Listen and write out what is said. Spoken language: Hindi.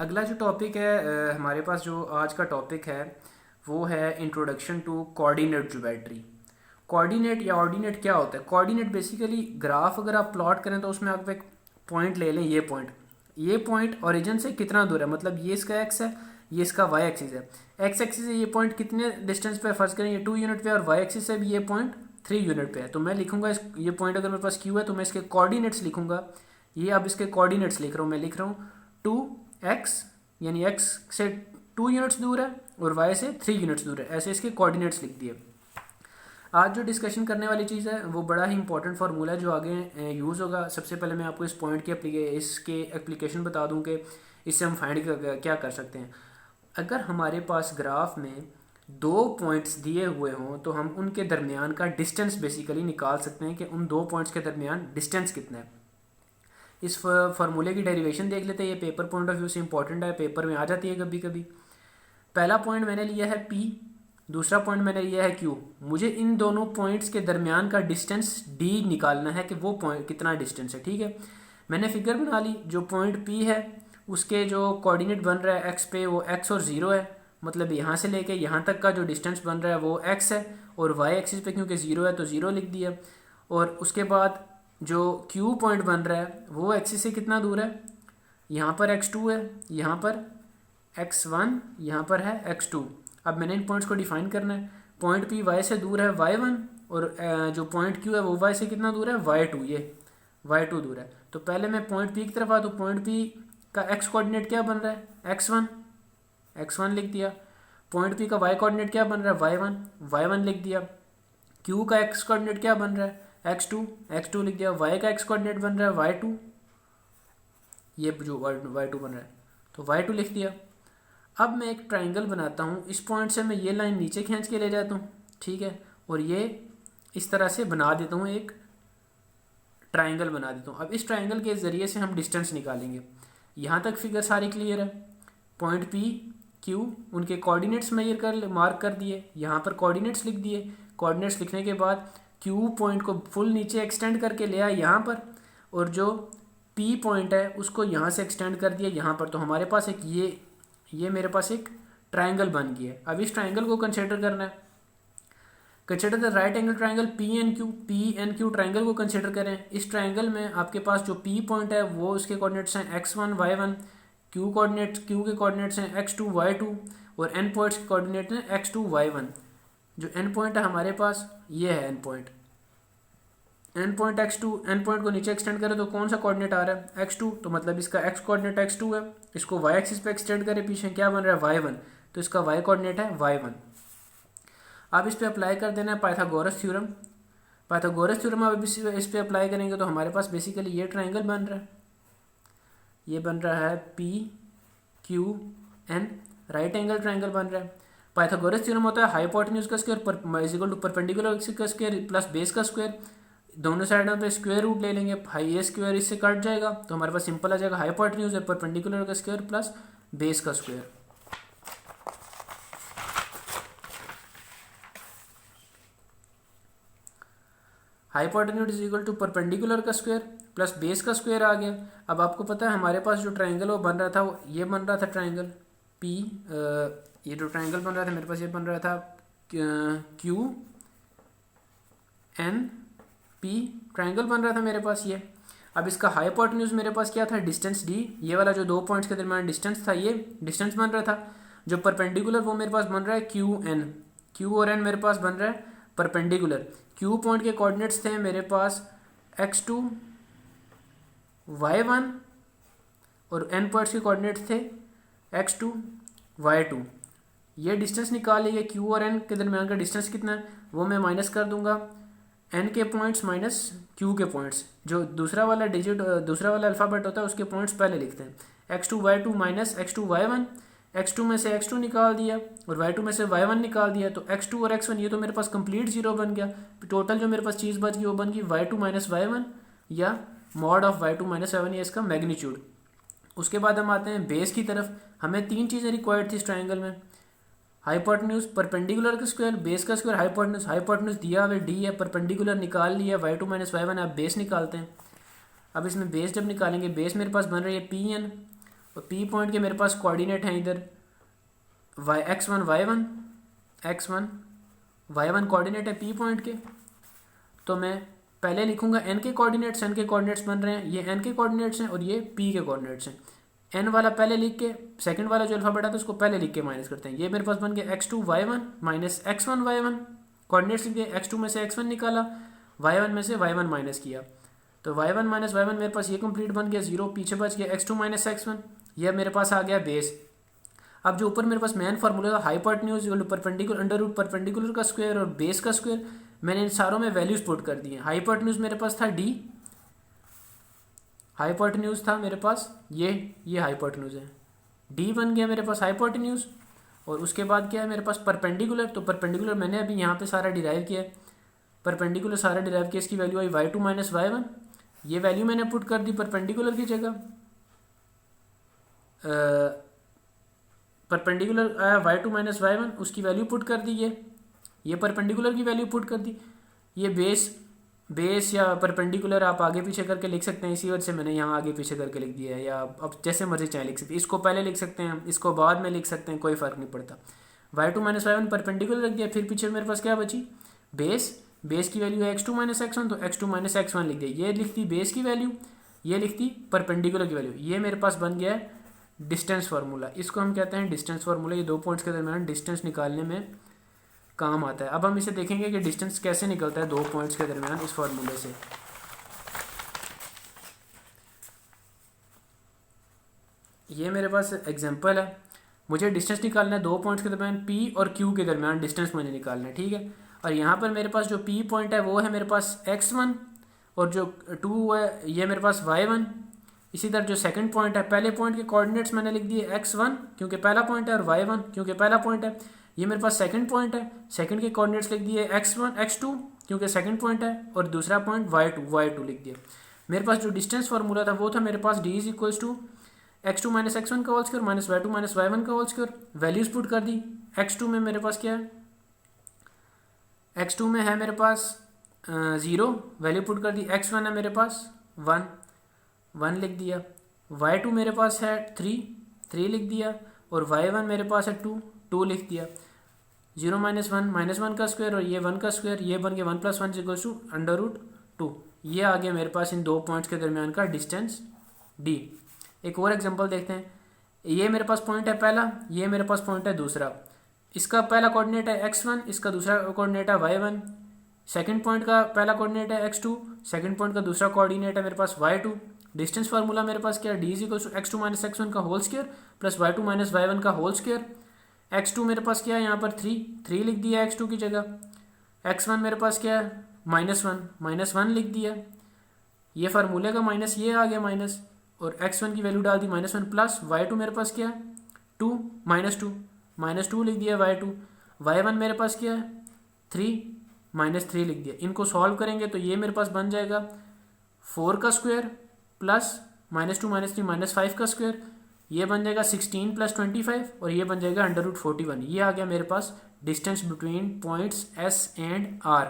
अगला जो टॉपिक है हमारे पास जो आज का टॉपिक है वो है introduction to coordinate geometry. Coordinate या ऑर्डिनेट क्या होता है? कोऑर्डिनेट बेसिकली ग्राफ अगर आप प्लॉट करें तो उसमें आप एक पॉइंट ले लें। ये पॉइंट ओरिजिन से कितना दूर है, मतलब ये इसका एक्स है, ये इसका वाई एक्सिस है। एक्स एक्सिस से ये पॉइंट कितने डिस्टेंस पे है? फर्स्ट करें ये 2 यूनिट पे है, और वाई एक्सिस से भी ये पॉइंट 3 यूनिट पे है। तो मैं लिखूंगा ये पॉइंट अगर मेरे पास क्यू है तो मैं इसके कोऑर्डिनेट्स लिखूंगा। ये अब इसके कोऑर्डिनेट्स लिख रहा हूँ, मैं लिख रहा हूँ 2x, यानी x से 2 यूनिट्स दूर है और y से 3 यूनिट्स दूर है। ऐसे इसके कोऑर्डिनेट्स लिख दिए। आज जो डिस्कशन करने वाली चीज़ है वो बड़ा ही इंपॉर्टेंट फार्मूला है जो आगे यूज़ होगा। सबसे पहले मैं आपको इस पॉइंट की इसके एप्लीकेशन बता दूं कि इससे हम फाइंड क्या कर सकते हैं। अगर हमारे पास ग्राफ में 2 पॉइंट्स दिए हुए हों तो हम उनके दरमियान का डिस्टेंस बेसिकली निकाल सकते हैं कि उन 2 पॉइंट्स के दरमियान डिस्टेंस कितना है। इस फार्मूले की डेरिवेशन देख लेते हैं। ये पेपर पॉइंट ऑफ व्यू से इंपॉर्टेंट है, पेपर में आ जाती है कभी कभी। पहला पॉइंट मैंने लिया है P, दूसरा पॉइंट मैंने लिया है Q। मुझे इन दोनों पॉइंट्स के दरमियान का डिस्टेंस D निकालना है कि वो पॉइंट कितना डिस्टेंस है। ठीक है, मैंने फिगर बना ली। जो पॉइंट P है उसके जो कोऑर्डिनेट बन रहा है x पे वो x और 0 है, मतलब यहाँ से लेके यहाँ तक का जो डिस्टेंस बन रहा है वो x है, और y एक्सिस पे क्योंकि 0 है तो 0 लिख दिया। और उसके बाद जो Q पॉइंट बन रहा है वो एक्सिस से कितना दूर है? यहाँ पर x2 है, यहाँ पर x1, यहाँ पर है x2। अब मैंने इन पॉइंट्स को डिफाइन करना है। पॉइंट P y से दूर है y1, और जो पॉइंट Q है वो y से कितना दूर है? y2। ये y2 दूर है। तो पहले मैं पॉइंट P की तरफ आता हूँ। पॉइंट P का x कोऑर्डिनेट क्या बन रहा है? x1 लिख दिया। पॉइंट P का y कोऑर्डिनेट क्या बन रहा है? y1 लिख दिया। Q का x कोऑर्डिनेट क्या बन रहा है? x2 लिख दिया। y का x कोऑर्डिनेट बन रहा है y2, ये जो y2 बन रहा है तो y2 लिख दिया। अब मैं एक ट्राइंगल बनाता हूँ। इस पॉइंट से मैं ये लाइन नीचे खींच के ले जाता हूँ, ठीक है, और ये इस तरह से बना देता हूँ, एक ट्राइंगल बना देता हूँ। अब इस ट्राइंगल के ज़रिए से हम डिस्टेंस निकालेंगे। यहाँ तक फिगर सारी क्लियर है। पॉइंट P Q उनके कोऑर्डिनेट्स मार्क कर दिए, यहाँ पर कोऑर्डिनेट्स लिख दिए। कोऑर्डिनेट्स लिखने के बाद Q पॉइंट को फुल नीचे एक्सटेंड करके ले आया यहाँ पर, और जो P पॉइंट है उसको यहाँ से एक्सटेंड कर दिया यहाँ पर। तो हमारे पास एक ये मेरे पास एक ट्राइंगल बन गया है। अब इस ट्राइंगल को कंसिडर करना है। Consider the right angle triangle PNQ triangle को कंसिडर करें। इस ट्राइंगल में आपके पास जो P पॉइंट है वो उसके कोऑर्डिनेट्स हैं x1 y1, Q के कोऑर्डिनेट्स हैं x2 y2, और N पॉइंट्स के कोऑर्डिनेट हैं x2 y1। जो N पॉइंट है हमारे पास ये है N point x2। N point को नीचे एक्सटेंड करें तो कौन सा कोऑर्डिनेट आ रहा है? x2, तो मतलब इसका x कोऑर्डिनेट x2 है। इसको y एक्सिस पे एक्सटेंड करें, पीछे क्या बन रहा है? y1, तो इसका y कोऑर्डिनेट है y1। अब इस पे अप्लाई कर देना है पाइथागोरस थ्योरम। अब इस पे अप्लाई करेंगे तो हमारे पास बेसिकली ये ट्राइंगल बन रहा है। ये बन रहा है PQN, राइट एंगल ट्राइंगल बन रहा है। पाइथागोरस थ्योरम होता है हाइपोटेन्यूज का square is equal to perpendicular axis का स्क्वायर प्लस बेस का स्क्वायर। दोनों साइडों पे स्क्वायर रूट ले लेंगे, ये स्क्वायर इससे कट जाएगा तो हमारे पास सिंपल आ जाएगा हाइपोटेन्यूज है परपेंडिकुलर का स्क्वायर प्लस बेस का square. Hypotenuse is equal to perpendicular का स्क्वायर प्लस बेस का स्क्वायर आ गया। अब आपको पता है हमारे पास जो ट्राइंगल वो बन रहा था, वो ये बन रहा था ट्राइंगल P, ये जो ट्राइंगल बन रहा था मेरे पास ये बन रहा था QNP ट्राइंगल बन रहा था मेरे पास ये। अब इसका हाइपोटेन्यूज मेरे पास क्या था? डिस्टेंस D, ये वाला जो 2 पॉइंट्स के दरमियान डिस्टेंस था ये डिस्टेंस बन रहा था। जो परपेंडिकुलर वो मेरे पास बन रहा है Q और N मेरे पास बन रहा है परपेंडिकुलर। Q पॉइंट के कोऑर्डिनेट्स थे मेरे पास x2 y1, और N पॉइंट्स के कोऑर्डिनेट्स थे x2 y2। ये डिस्टेंस निकाल लिए। Q और N के दरमियान का डिस्टेंस कितना है वो मैं माइनस कर दूंगा N के पॉइंट्स माइनस Q के पॉइंट्स। जो दूसरा वाला अल्फ़ाबेट होता है उसके पॉइंट्स पहले लिखते हैं। x2 y2 minus x2 y1, x2 में से x2 निकाल दिया और y2 में से y1 निकाल दिया, तो x2 और x1 ये तो मेरे पास कंप्लीट जीरो बन गया। टोटल जो मेरे पास चीज़ बच गई वो बन गई y2 माइनस y1, या mod of y2 minus y1, ये इसका मैग्नीट्यूड। उसके बाद हम आते हैं बेस की तरफ। हमें 3 चीज़ें रिक्वायर्ड थी इस ट्राइंगल में। हाइपोटेन्यूज परपेंडिकुलर का स्क्वायर, बेस का स्क्वायर, हाइपोटेन्यूज दिया हुआ D है, परपेंडिकुलर निकाल लिया, y2 माइनस y1 है। अब बेस निकालते हैं। अब इसमें बेस जब निकालेंगे, बेस मेरे पास बन रही है PN, और पी पॉइंट के मेरे पास कोऑर्डिनेट हैं इधर x1 y1 x1 y1 coordinate है पी पॉइंट के। तो मैं पहले लिखूंगा n के कोऑर्डिनेट्स बन रहे हैं, ये n के कोऑर्डिनेट्स हैं और ये p के कोऑर्डिनेट्स हैं। n वाला पहले लिख के सेकंड वाला जो अल्फाबेट आता है उसको पहले लिख के माइनस करते हैं। ये मेरे पास बन गया x2 y1 minus x1 y1, coordinates लिख दिए, x2 में से x1 निकाला, y1 में से y1 माइनस किया, तो y1 माइनस y1 मेरे पास ये कंप्लीट बन गया 0, पीछे बच गया x2 माइनस x1, ये मेरे पास आ गया बेस। अब जो ऊपर मेरे पास मेन फार्मूला था hypotenuse perpendicular under root perpendicular का स्क्वायर और बेस का स्क्वायर, मैंने इन सारों में वैल्यूज पुट कर दी हैं। हाइपोटेन्यूज मेरे पास था d, हाइपोटेन्यूज था मेरे पास ये हाइपोटेन्यूज है, d बन गया मेरे पास हाइपोटेन्यूज। और उसके बाद क्या है मेरे पास परपेंडिकुलर, तो परपेंडिकुलर मैंने अभी यहाँ पे सारा डिराइव किया है, परपेंडिकुलर सारा डिराइव किया, इसकी वैल्यू आई y2 माइनस y1, ये वैल्यू मैंने पुट कर दी परपेंडिकुलर की जगह, परपेंडिकुलर आया y2 माइनस y1, उसकी वैल्यू पुट कर दी, ये परपेंडिकुलर की वैल्यू पुट कर दी, ये बेस या परपेंडिकुलर आप आगे पीछे करके लिख सकते हैं, इसी वजह से मैंने यहाँ आगे पीछे करके लिख दिया है, या अब जैसे मर्जी चाहे लिख सकते हैं, इसको पहले लिख सकते हैं, इसको बाद में लिख सकते हैं, कोई फ़र्क नहीं पड़ता। y2 माइनस y1 परपेंडिकुलर रख दिया, फिर पीछे मेरे पास क्या बची बेस की वैल्यू है x2 माइनस x1, तो x2 माइनस x1 लिख दिया, ये लिखती बेस की वैल्यू, ये लिखती परपेंडिकुलर की वैल्यू, ये मेरे पास बन गया है डिस्टेंस फार्मूला। इसको हम कहते हैं डिस्टेंस फार्मूला, ये दो पॉइंट्स के दरमियान डिस्टेंस निकालने में काम आता है। अब हम इसे देखेंगे कि डिस्टेंस कैसे निकलता है दो पॉइंट्स के दरमियान इस फार्मूले से। ये मेरे पास एग्जांपल है, मुझे डिस्टेंस निकालना है दो पॉइंट्स के दरमियान P और Q के दरमियान डिस्टेंस मुझे निकालना है, ठीक है। और यहाँ पर मेरे पास जो P पॉइंट है वो है मेरे पास x1 और जो 2 है ये मेरे पास y1। इसी तरह जो सेकंड पॉइंट है, पहले पॉइंट के कोऑर्डिनेट्स मैंने लिख दिए x1 क्योंकि पहला पॉइंट है और y1 क्योंकि पहला पॉइंट है। ये मेरे पास सेकंड पॉइंट है, सेकंड के कोऑर्डिनेट्स लिख दिए x2 क्योंकि सेकंड पॉइंट है, और दूसरा पॉइंट y2 लिख दिया। मेरे पास जो डिस्टेंस फार्मूला था वो था मेरे पास d is equals to x2 minus x1 का whole square minus y2 minus y1 का होल स्क्वायर। वैल्यूज पुट कर दी, x2 में मेरे पास क्या है, x2 में है मेरे पास 0, वैल्यू पुट कर दी, x1 है मेरे पास 1 लिख दिया, y2 मेरे पास है 3 लिख दिया, और y1 मेरे पास है 2 लिख दिया। 0 माइनस वन का स्क्वायर और ये 1 का स्क्वायर, ये बन गया 1 + 1 इक्वल्स टू अंडर रूट 2। ये आ गया मेरे पास इन दो पॉइंट्स के दरमियान का डिस्टेंस d। एक और एग्जांपल देखते हैं, ये मेरे पास पॉइंट है पहला, ये मेरे पास पॉइंट है दूसरा, इसका पहला कोऑर्डिनेट है x1, इसका दूसरा कोऑर्डिनेट है y1, सेकंड पॉइंट का पहला कोऑर्डिनेट है x2, सेकंड पॉइंट का दूसरा कोऑर्डिनेट है मेरे पास y2। डिस्टेंस फार्मूला मेरे पास क्या है, d is equal to x2 minus x1 का whole square plus y2 minus y1 का होल स्क्वायर। x2 मेरे पास क्या है यहाँ पर 3 लिख दिया x2 की जगह, x1 मेरे पास क्या है -1 लिख दिया, ये फार्मूले का माइनस ये आ गया माइनस, और x1 की वैल्यू डाल दी -1 प्लस y2 मेरे पास क्या है 2 -2 लिख दिया y2, y1 मेरे पास क्या है 3 लिख दिया। इनको सॉल्व करेंगे तो ये मेरे पास बन जाएगा 4 का स्क्वायर प्लस -2 -3 -5 का स्क्वायर, ये बन जाएगा 16 + 25, और ये बन जाएगा अंडर रूट 41। ये आ गया मेरे पास distance between points S and R।